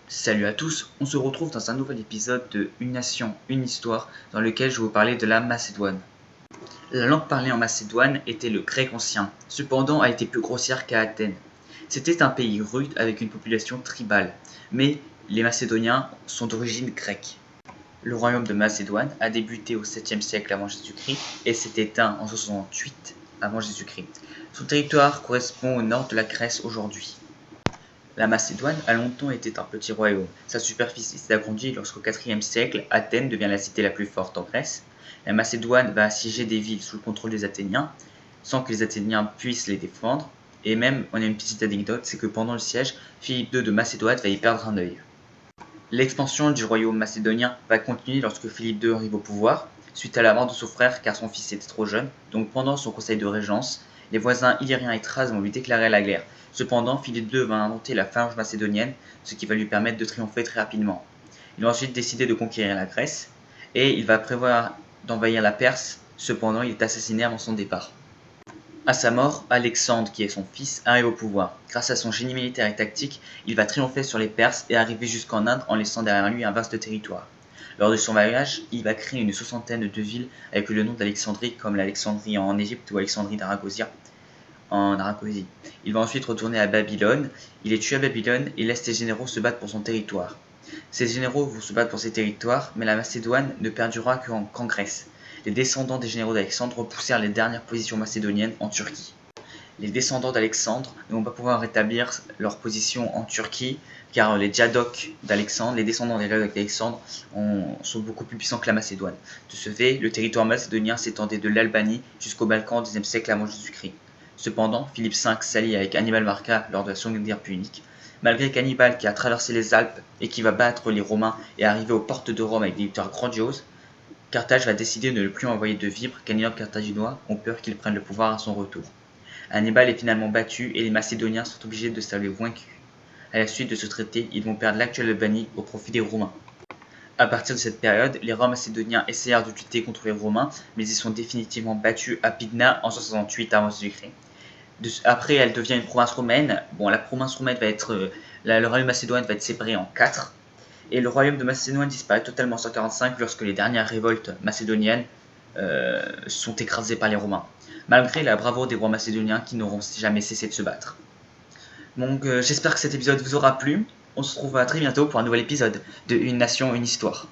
Salut à tous, on se retrouve dans un nouvel épisode de Une nation, une histoire, dans lequel je vais vous parler de la Macédoine. La langue parlée en Macédoine était le grec ancien, cependant elle était plus grossière qu'à Athènes. C'était un pays rude avec une population tribale, mais les Macédoniens sont d'origine grecque. Le royaume de Macédoine a débuté au 7e siècle avant Jésus-Christ et s'est éteint en 68 avant Jésus-Christ. Son territoire correspond au nord de la Grèce aujourd'hui. La Macédoine a longtemps été un petit royaume. Sa superficie s'est agrandie lorsqu'au IVe siècle, Athènes devient la cité la plus forte en Grèce. La Macédoine va assiéger des villes sous le contrôle des Athéniens, sans que les Athéniens puissent les défendre. Et même, on a une petite anecdote, c'est que pendant le siège, Philippe II de Macédoine va y perdre un œil. L'expansion du royaume macédonien va continuer lorsque Philippe II arrive au pouvoir, suite à la mort de son frère car son fils était trop jeune. Donc pendant son conseil de régence, les voisins illyriens et thraces vont lui déclarer la guerre. Cependant, Philippe II va inventer la phalange macédonienne, ce qui va lui permettre de triompher très rapidement. Il va ensuite décider de conquérir la Grèce, et il va prévoir d'envahir la Perse. Cependant, il est assassiné avant son départ. À sa mort, Alexandre, qui est son fils, arrive au pouvoir. Grâce à son génie militaire et tactique, il va triompher sur les Perses et arriver jusqu'en Inde en laissant derrière lui un vaste territoire. Lors de son voyage, il va créer une soixantaine de villes avec le nom d'Alexandrie, comme l'Alexandrie en Égypte ou Alexandrie d'Aragosia en Aragosie. Il va ensuite retourner à Babylone, il est tué à Babylone et laisse ses généraux se battre pour son territoire. Ces généraux vont se battre pour ces territoires, mais la Macédoine ne perdurera qu'en Grèce. Les descendants des généraux d'Alexandre repoussèrent les dernières positions macédoniennes en Turquie. Les descendants d'Alexandre ne vont pas pouvoir rétablir leur position en Turquie, car les Djadoques d'Alexandre, les descendants des Djadoques d'Alexandre, sont beaucoup plus puissants que la Macédoine. De ce fait, le territoire macédonien s'étendait de l'Albanie jusqu'au Balkan au Xe siècle avant Jésus-Christ. Cependant, Philippe V s'allie avec Hannibal Barca lors de la Seconde Guerre punique. Malgré qu'Hannibal, qui a traversé les Alpes et qui va battre les Romains et arriver aux portes de Rome avec des victoires grandioses, Carthage va décider de ne plus envoyer de vivres car les nobles carthaginois ont peur qu'il prenne le pouvoir à son retour. Hannibal est finalement battu et les Macédoniens sont obligés de s'avouer vaincus. À la suite de ce traité, ils vont perdre l'actuelle Albanie au profit des Romains. À partir de cette période, les rois macédoniens essayèrent de lutter contre les Romains, mais ils sont définitivement battus à Pydna en 68 avant Jésus-Christ. Après, elle devient une province romaine. Bon, la province romaine va être, le royaume macédoine va être séparé en 4. Et le royaume de Macédoine disparaît totalement en 145 lorsque les dernières révoltes macédoniennes sont écrasées par les Romains, malgré la bravoure des rois macédoniens qui n'auront jamais cessé de se battre. Donc j'espère que cet épisode vous aura plu. On se retrouve très bientôt pour un nouvel épisode de Une nation, une histoire.